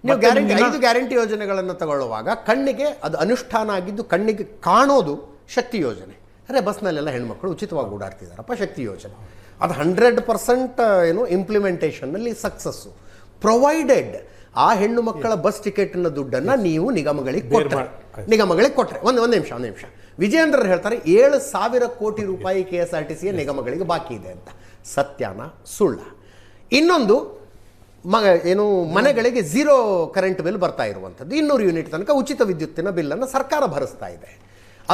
ನೀವು guarantee 5 guarantee ಯೋಜನೆಗಳನ್ನು ತಗೊಳ್ಳುವಾಗ ಕಣ್ಣಿಗೆ ಅದು ಅನುಷ್ಠಾನ ಆಗಿದ್ದು ಕಣ್ಣಿಗೆ ಕಾಣೋದು ಶಕ್ತಿ ಯೋಜನೆ. ಅರೆ ಬಸ್ನಲ್ಲೆಲ್ಲ ಹೆಣ್ಮಕ್ಳು ಉಚಿತವಾಗಿ ಓಡಾಡ್ತಿದ್ದಾರಪ್ಪ, ಶಕ್ತಿ ಯೋಜನೆ ಅದು 100% ಏನು ಇಂಪ್ಲಿಮೆಂಟೇಷನ್ನಲ್ಲಿ ಸಕ್ಸಸ್ಸು. ಪ್ರೊವೈಡೆಡ್ ಆ ಹೆಣ್ಣು ಮಕ್ಕಳ ಬಸ್ ಟಿಕೆಟ್ನ ದುಡ್ಡನ್ನು ನೀವು ನಿಗಮಗಳಿಗೆ ಕೊಟ್ಟರೆ ಒಂದು ನಿಮಿಷ ವಿಜಯೇಂದ್ರ ಹೇಳ್ತಾರೆ 7,000 ಕೋಟಿ ರೂಪಾಯಿ KSRTC ನಿಗಮಗಳಿಗೆ ಬಾಕಿ ಇದೆ ಅಂತ. ಸತ್ಯಾನ ಸುಳ್ಳ? ಇನ್ನೊಂದು ಮನೆಗಳಿಗೆ 0 ಕರೆಂಟ್ ಬಿಲ್ ಬರ್ತಾ ಇರುವಂಥದ್ದು, 200 ಯೂನಿಟ್ ತನಕ ಉಚಿತ ವಿದ್ಯುತ್ತಿನ ಬಿಲ್ಲನ್ನು ಸರ್ಕಾರ ಭರಿಸ್ತಾ ಇದೆ.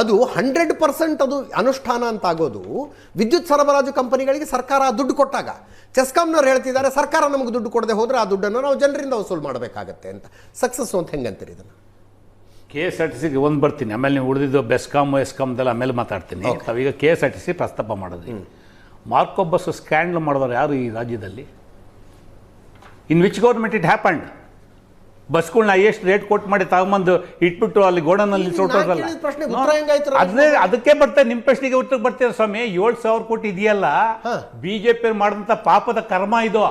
ಅದು 100% ಅದು ಅನುಷ್ಠಾನ ಅಂತ ಆಗೋದು ವಿದ್ಯುತ್ ಸರಬರಾಜು ಕಂಪನಿಗಳಿಗೆ ಸರ್ಕಾರ ದುಡ್ಡು ಕೊಟ್ಟಾಗ. ಚೆಸ್ಕಾಂನವ್ರು ಹೇಳ್ತಿದ್ದಾರೆ ಸರ್ಕಾರ ನಮಗೆ ದುಡ್ಡು ಕೊಡದೆ ಹೋದರೆ ಆ ದುಡ್ಡನ್ನು ನಾವು ಜನರಿಂದ ವಸೂಲು ಮಾಡಬೇಕಾಗತ್ತೆ ಅಂತ. ಸಕ್ಸಸ್ ಅಂತ ಹೆಂಗಂತೀರಿ ಇದನ್ನು? KSRTCಗೆ ಒಂದು ಬರ್ತೀನಿ, ಆಮೇಲೆ ನೀವು ಉಳಿದಿದ್ದು ಎಸ್ಕಾಮ್ದೆಲ್ಲ ಆಮೇಲೆ ಮಾತಾಡ್ತೀನಿ. ನಾವೀಗ KSRTC ಪ್ರಸ್ತಾಪ ಮಾಡಿದ್ವಿ. ಮಾರ್ಕೋ ಬಸ್ ಸ್ಕ್ಯಾಂಡಲ್ ಮಾಡಿದವರು ಯಾರು ಈ ರಾಜ್ಯದಲ್ಲಿ? In which government it happened? ಬಸ್ಗಳನ್ನ ಎಷ್ಟು ರೇಟ್ ಕೊಟ್ಟು ಮಾಡಿ ತಗೊಂಬಂದು ಇಟ್ಬಿಟ್ಟು ಅಲ್ಲಿ ಗೋಡನಲ್ಲಿ ಸೋಟೋದಲ್ಲ. ಅದಕ್ಕೆ ಬರ್ತಾರೆ, ನಿಮ್ಮ ಪ್ರಶ್ನೆಗೆ ಉತ್ತರ ಬರ್ತೀರ ಸ್ವಾಮಿ. 7,000 ಕೋಟಿ ಇದೆಯಲ್ಲ, ಬಿಜೆಪಿ ಮಾಡಿದಂಥ ಪಾಪದ ಕರ್ಮ ಇದು.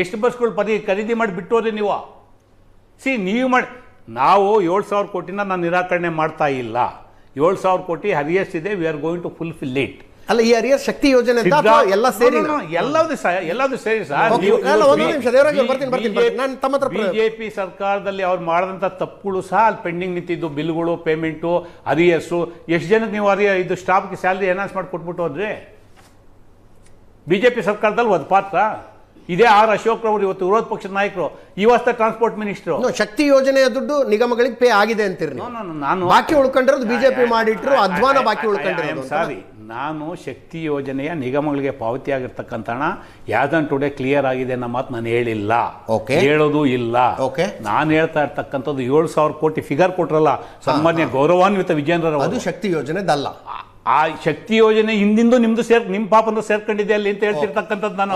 ಎಷ್ಟು ಬಸ್ಗಳು ಖರೀದಿ ಮಾಡಿ ಬಿಟ್ಟೋದ್ರಿ ನೀವು? ನೀವು ಮಾಡಿ, ನಾವು 7,000 ಕೋಟಿನ ನಾನು ನಿರಾಕರಣೆ ಮಾಡ್ತಾ ಇಲ್ಲ. 7,000 ಕೋಟಿ ಹರಿಯರ್ಸ್ ಇದೆ, we are going to fulfil it. ಅಲ್ಲ, ಈ ಹರಿಯರ್ ಶಕ್ತಿ ಯೋಜನೆ ಎಲ್ಲ ಸೇರಿ ಎಲ್ಲದೂ ಸೇರಿ ಸರ್. ಬಿಜೆಪಿ ಸರ್ಕಾರದಲ್ಲಿ ಅವ್ರು ಮಾಡಿದಂಥ ತಪ್ಪುಗಳು ಸಹ ಅಲ್ಲಿ ಪೆಂಡಿಂಗ್ ನಿಂತಿದ್ದು, ಬಿಲ್ಗಳು, ಪೇಮೆಂಟು, ಹರಿಯರ್ಸು. ಎಷ್ಟು ಜನಕ್ಕೆ ನೀವು ಇದು ಸ್ಟಾಫ್ಗೆ ಸ್ಯಾಲ್ರಿ ಎನ್ಹಾನ್ಸ್ ಮಾಡಿ ಕೊಟ್ಬಿಟ್ಟು ಹೋದ್ರಿ? ಬಿಜೆಪಿ ಸರ್ಕಾರದಲ್ಲಿ ಒಂದು ಪಾತ್ರ ಇದೇ. ಅಶೋಕ್ ರವರು ಇವತ್ತು ವಿರೋಧ ಪಕ್ಷದ ನಾಯಕರು, ಇವತ್ತ ಟ್ರಾನ್ಸ್ಪೋರ್ಟ್ ಮಿನಿಸ್ಟರ್. ಶಕ್ತಿ ಯೋಜನೆಯ ದುಡ್ಡು ನಿಗಮಗಳಿಗೆ ಪೇ ಆಗಿದೆ ಅಂತೀರಿ? ನಾನು ಬಾಕಿ ಉಳ್ಕೊಂಡಿರೋದು ಬಿಜೆಪಿ ಮಾಡಿಟ್ರು, ಅಧ್ವಾನ ಬಾಕಿ ಉಳ್ಕೊಂಡಿರೋದು. ಸಾರಿ, ನಾನು ಶಕ್ತಿ ಯೋಜನೆಯ ನಿಗಮಗಳಿಗೆ ಪಾವತಿ ಆಗಿರ್ತಕ್ಕಂಥ ಹಣ ಯಾವ್ದನ್ ಟುಡೇ ಕ್ಲಿಯರ್ ಆಗಿದೆ ಅನ್ನೋ ಮಾತು ನಾನು ಹೇಳಿಲ್ಲ, ಹೇಳೋದು ಇಲ್ಲ. ನಾನು ಹೇಳ್ತಾ ಇರ್ತಕ್ಕಂಥದ್ದು 7,000 ಕೋಟಿ ಫಿಗರ್ ಕೊಟ್ರಲ್ಲ ಸಾಮಾನ್ಯ ಗೌರವಾನ್ವಿತ ವಿಜೇಂದ್ರ, ಅದು ಶಕ್ತಿ ಯೋಜನೆದಲ್ಲ. ಆ ಶಕ್ತಿ ಯೋಜನೆ ಹಿಂದಿಂದು ನಿಮ್ದು ನಿಮ್ಮ ಪಾಪಂದು ಸೇರ್ಕೊಂಡಿದೆ ಅಲ್ಲಿ ಅಂತ ಹೇಳ್ತಿರ್ತಕ್ಕಂಥದ್ದು ನಾನು.